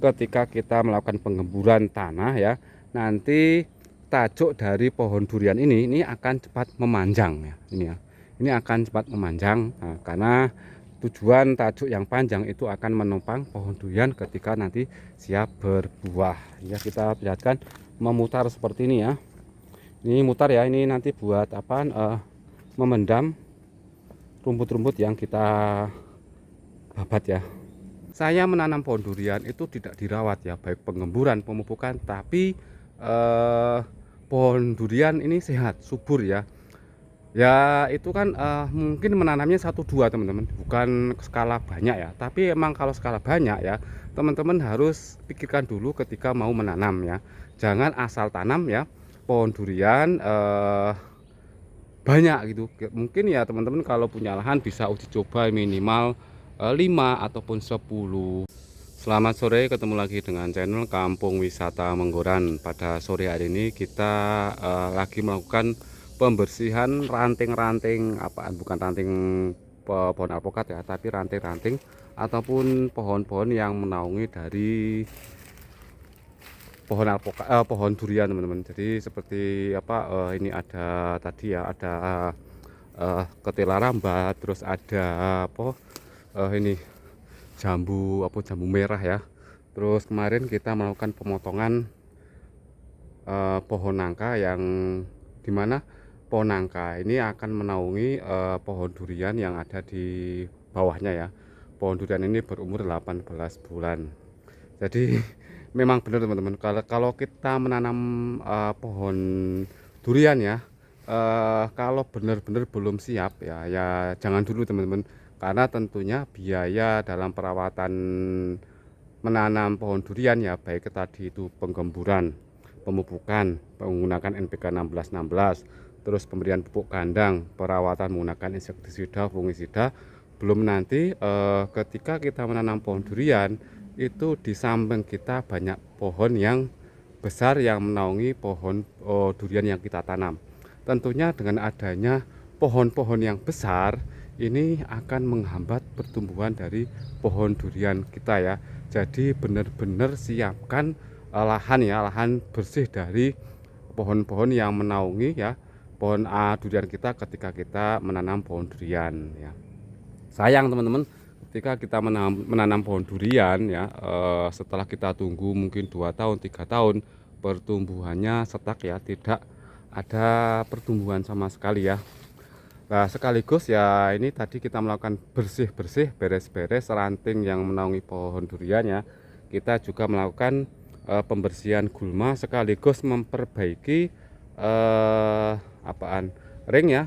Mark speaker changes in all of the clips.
Speaker 1: Ketika kita melakukan penggemburan tanah ya, nanti tajuk dari pohon durian ini akan cepat memanjang ya, ini ya. Ini akan cepat memanjang. Nah, karena tujuan tajuk yang panjang itu akan menopang pohon durian ketika nanti siap berbuah. Ya, kita perlihatkan memutar seperti ini ya. Ini mutar ya, ini nanti buat apa? Memendam rumput-rumput yang kita babat ya. Saya menanam pohon durian itu tidak dirawat ya, baik penggemburan, pemupukan, tapi pohon durian ini sehat, subur ya. Ya itu kan mungkin menanamnya 1-2 teman-teman, bukan skala banyak ya. Tapi emang kalau skala banyak ya, teman-teman harus pikirkan dulu ketika mau menanam ya. Jangan asal tanam ya pohon durian banyak gitu. Mungkin ya teman-teman kalau punya lahan bisa uji coba minimal 5 ataupun 10. Selamat sore, ketemu lagi dengan channel Kampung Wisata Menggoran. Pada sore hari ini kita lagi melakukan pembersihan ranting-ranting, bukan ranting pohon alpukat ya, tapi ranting-ranting ataupun pohon-pohon yang menaungi dari pohon alpukat, pohon durian teman-teman. Jadi seperti ini ada tadi ya, ada ketela rambat, terus ada ini jambu merah ya. Terus kemarin kita melakukan pemotongan pohon nangka, yang dimana pohon nangka ini akan menaungi pohon durian yang ada di bawahnya ya. Pohon durian ini berumur 18 bulan. Jadi memang benar teman-teman, kalau kita menanam pohon durian ya, kalau benar-benar belum siap ya jangan dulu teman-teman. Karena tentunya biaya dalam perawatan menanam pohon durian ya, baik tadi itu penggemburan, pemupukan menggunakan NPK 1616, terus pemberian pupuk kandang, perawatan menggunakan insektisida, fungisida, belum nanti ketika kita menanam pohon durian itu di samping kita banyak pohon yang besar yang menaungi pohon durian yang kita tanam. Tentunya dengan adanya pohon-pohon yang besar ini akan menghambat pertumbuhan dari pohon durian kita ya. Jadi benar-benar siapkan lahan ya, lahan bersih dari pohon-pohon yang menaungi ya pohon durian kita ketika kita menanam pohon durian ya. Sayang teman-teman, ketika kita menanam pohon durian ya, setelah kita tunggu mungkin 2 tahun 3 tahun pertumbuhannya stuck ya, tidak ada pertumbuhan sama sekali ya. Nah, sekaligus ya ini tadi kita melakukan bersih-bersih, beres-beres ranting yang menaungi pohon durian ya. Kita juga melakukan pembersihan gulma sekaligus memperbaiki ring ya,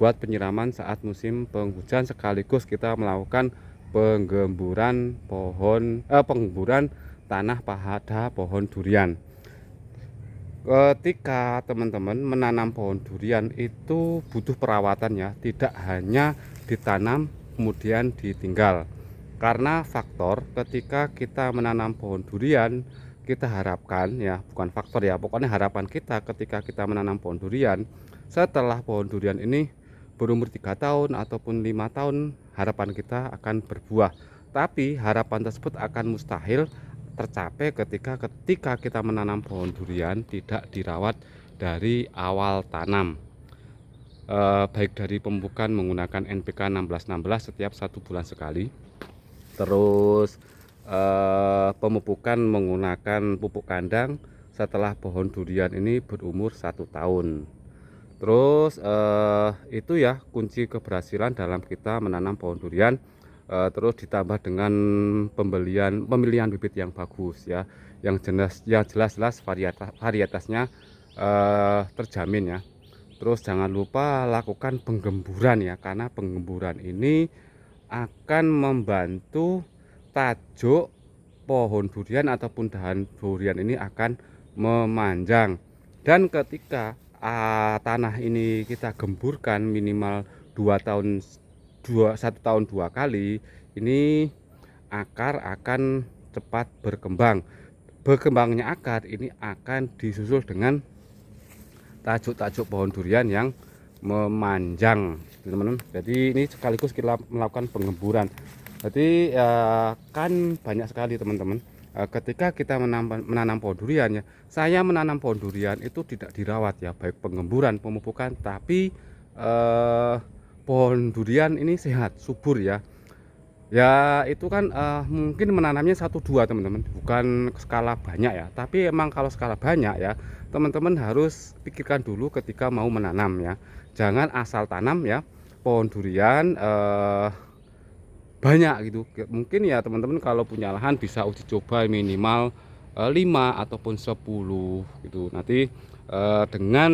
Speaker 1: buat penyiraman saat musim penghujan, sekaligus kita melakukan penggemburan penggemburan tanah pada pohon durian. Ketika teman-teman menanam pohon durian itu butuh perawatan ya, tidak hanya ditanam kemudian ditinggal. Karena faktor ketika kita menanam pohon durian, kita harapkan ya, bukan faktor ya, pokoknya harapan kita ketika kita menanam pohon durian, setelah pohon durian ini berumur 3 tahun ataupun 5 tahun, harapan kita akan berbuah. Tapi harapan tersebut akan mustahil tercapai ketika kita menanam pohon durian tidak dirawat dari awal tanam, baik dari pemupukan menggunakan NPK 1616 setiap 1 bulan sekali, terus pemupukan menggunakan pupuk kandang setelah pohon durian ini berumur 1 tahun. Terus itu ya kunci keberhasilan dalam kita menanam pohon durian. Terus ditambah dengan pemilihan bibit yang bagus ya, yang jelas varietasnya terjamin ya. Terus jangan lupa lakukan penggemburan ya, karena penggemburan ini akan membantu tajuk pohon durian ataupun dahan durian ini akan memanjang. Dan ketika tanah ini kita gemburkan minimal 1 tahun 2 kali, ini akar akan cepat berkembang. Berkembangnya akar ini akan disusul dengan tajuk-tajuk pohon durian yang memanjang teman-teman. Jadi ini sekaligus kita melakukan penggemburan. Jadi kan banyak sekali teman-teman, ketika kita menanam pohon durian ya, saya menanam pohon durian itu tidak dirawat ya, baik pengemburan, pemupukan, tapi pohon durian ini sehat, subur ya. Ya itu kan mungkin menanamnya 1-2 teman-teman, bukan skala banyak ya. Tapi emang kalau skala banyak ya, teman-teman harus pikirkan dulu ketika mau menanam ya. Jangan asal tanam ya pohon durian banyak gitu. Mungkin ya teman-teman kalau punya lahan bisa uji coba minimal 5 ataupun 10 gitu. Nanti dengan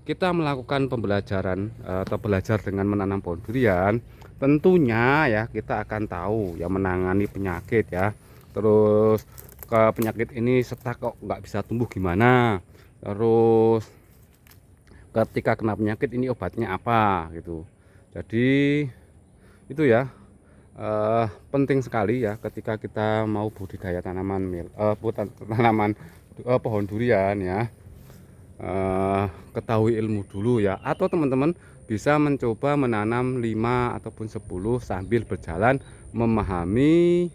Speaker 1: kita melakukan pembelajaran atau belajar dengan menanam pohon durian, tentunya ya kita akan tahu ya menangani penyakit ya. Terus ke penyakit ini setak kok nggak bisa tumbuh gimana, terus ketika kena penyakit ini obatnya apa gitu. Jadi itu ya penting sekali ya ketika kita mau budidaya tanaman pohon durian ya. Ketahui ilmu dulu ya, atau teman-teman bisa mencoba menanam 5 ataupun 10 sambil berjalan memahami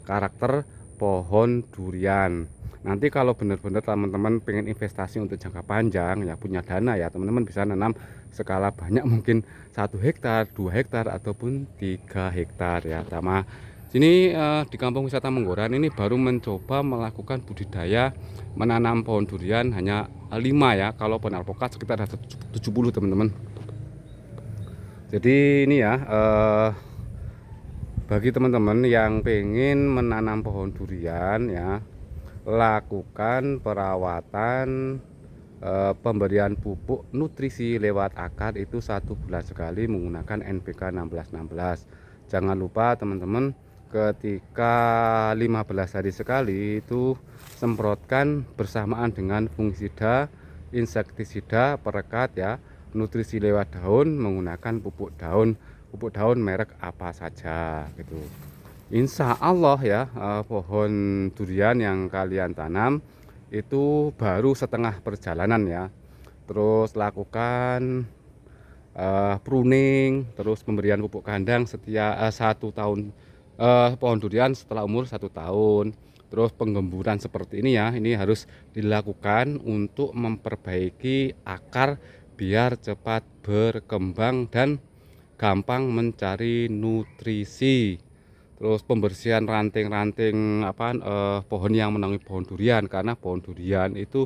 Speaker 1: karakter pohon durian. Nanti kalau benar-benar teman-teman pengen investasi untuk jangka panjang ya, punya dana ya, teman-teman bisa nanam skala banyak, mungkin 1 hektar, 2 hektar ataupun 3 hektar ya. Sama sini di Kampung Wisata Menggoran ini baru mencoba melakukan budidaya menanam pohon durian hanya 5 ya. Kalau pohon alpukat sekitar ada 70 teman-teman. Jadi ini ya bagi teman-teman yang pengen menanam pohon durian ya, lakukan perawatan pemberian pupuk nutrisi lewat akar itu 1 bulan sekali menggunakan NPK 1616. Jangan lupa teman-teman, ketika 15 hari sekali itu semprotkan bersamaan dengan fungisida, insektisida, perekat ya, nutrisi lewat daun menggunakan pupuk daun merek apa saja gitu. Insya Allah ya pohon durian yang kalian tanam itu baru setengah perjalanan ya. Terus lakukan pruning, terus pemberian pupuk kandang setiap 1 tahun. Pohon durian setelah umur 1 tahun, terus penggemburan seperti ini ya, ini harus dilakukan untuk memperbaiki akar biar cepat berkembang dan gampang mencari nutrisi. Terus pembersihan ranting-ranting pohon yang menangani pohon durian, karena pohon durian itu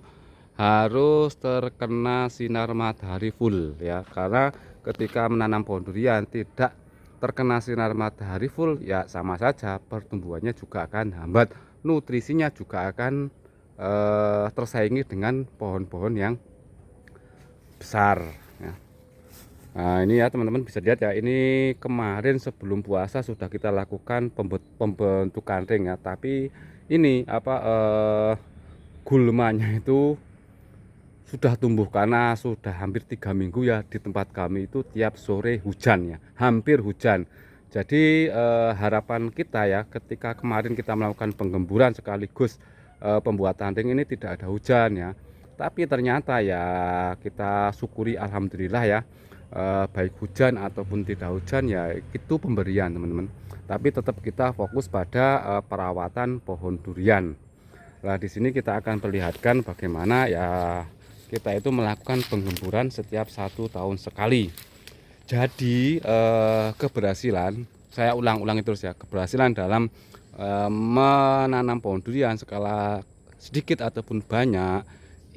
Speaker 1: harus terkena sinar matahari full ya, karena ketika menanam pohon durian tidak terkena sinar matahari full ya sama saja pertumbuhannya juga akan hambat, nutrisinya juga akan tersaingi dengan pohon-pohon yang besar ya. Nah ini ya teman-teman bisa lihat ya, ini kemarin sebelum puasa sudah kita lakukan pembentukan ring ya, tapi ini gulmanya itu sudah tumbuh karena sudah hampir 3 minggu ya di tempat kami itu tiap sore hujan ya, hampir hujan. Jadi harapan kita ya ketika kemarin kita melakukan penggemburan sekaligus pembuatan ring ini tidak ada hujan ya. Tapi ternyata ya kita syukuri alhamdulillah ya, baik hujan ataupun tidak hujan ya itu pemberian teman-teman. Tapi tetap kita fokus pada perawatan pohon durian. Nah di sini kita akan perlihatkan bagaimana ya kita itu melakukan penggemburan setiap 1 tahun sekali. Jadi keberhasilan, saya ulang-ulangi terus ya, keberhasilan dalam menanam pohon durian skala sedikit ataupun banyak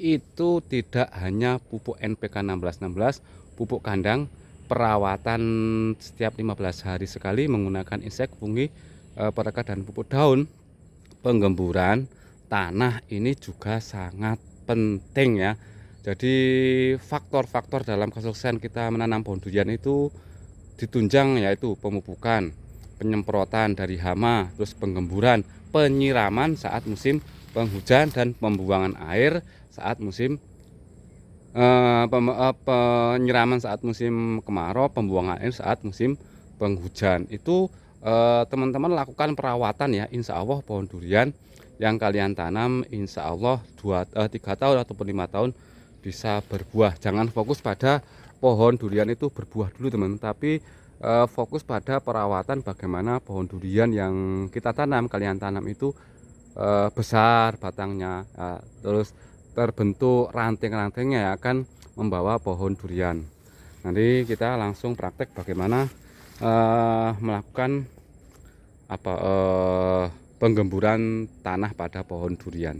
Speaker 1: itu tidak hanya pupuk NPK 1616, pupuk kandang, perawatan setiap 15 hari sekali menggunakan insek, fungi, perekat dan pupuk daun, penggemburan tanah ini juga sangat penting ya. Jadi faktor-faktor dalam kesuksesan kita menanam pohon durian itu ditunjang, yaitu pemupukan, penyemprotan dari hama, terus penggemburan, penyiraman saat musim penghujan, dan pembuangan air saat musim penyiraman saat musim kemarau, pembuangan air saat musim penghujan. Itu teman-teman lakukan perawatan ya, insya Allah pohon durian yang kalian tanam insya Allah 3 tahun ataupun 5 tahun bisa berbuah. Jangan fokus pada pohon durian itu berbuah dulu teman, tapi fokus pada perawatan bagaimana pohon durian yang kita tanam, kalian tanam itu besar batangnya, terus terbentuk ranting-rantingnya yang akan membawa pohon durian. Nanti kita langsung praktek bagaimana melakukan penggemburan tanah pada pohon durian.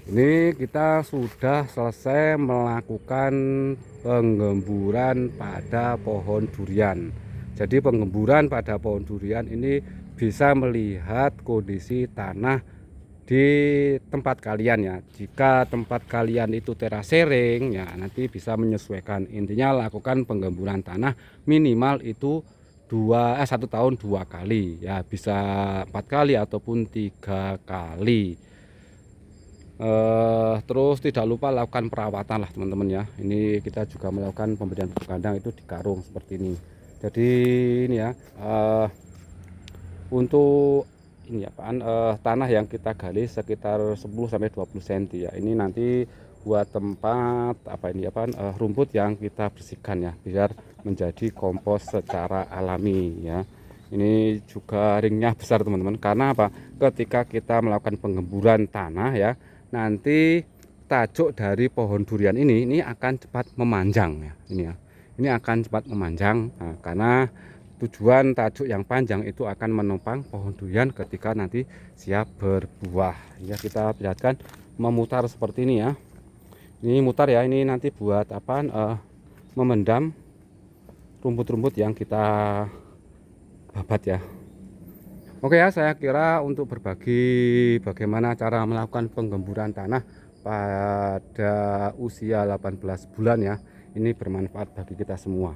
Speaker 1: Ini kita sudah selesai melakukan penggemburan pada pohon durian. Jadi penggemburan pada pohon durian ini bisa melihat kondisi tanah di tempat kalian ya. Jika tempat kalian itu terasering ya, nanti bisa menyesuaikan. Intinya lakukan penggemburan tanah minimal itu 1 tahun 2 kali ya, bisa 4 kali ataupun 3 kali. Terus tidak lupa lakukan perawatan lah teman-teman ya. Ini kita juga melakukan pemberian pupuk kandang itu di karung seperti ini. Jadi ini ya, untuk ini apaan, tanah yang kita gali sekitar 10-20 cm ya. Ini nanti buat tempat apa ini apaan, rumput yang kita bersihkan ya, biar menjadi kompos secara alami ya. Ini juga ringnya besar teman-teman, karena apa, ketika kita melakukan penggemburan tanah ya, nanti tajuk dari pohon durian ini akan cepat memanjang ya. Ini akan cepat memanjang, nah, karena tujuan tajuk yang panjang itu akan menopang pohon durian ketika nanti siap berbuah ya. Kita perlihatkan memutar seperti ini ya. Ini mutar ya, ini nanti buat apaan, memendam rumput-rumput yang kita babat ya. Oke ya, saya kira untuk berbagi bagaimana cara melakukan penggemburan tanah pada usia 18 bulan ya, ini bermanfaat bagi kita semua.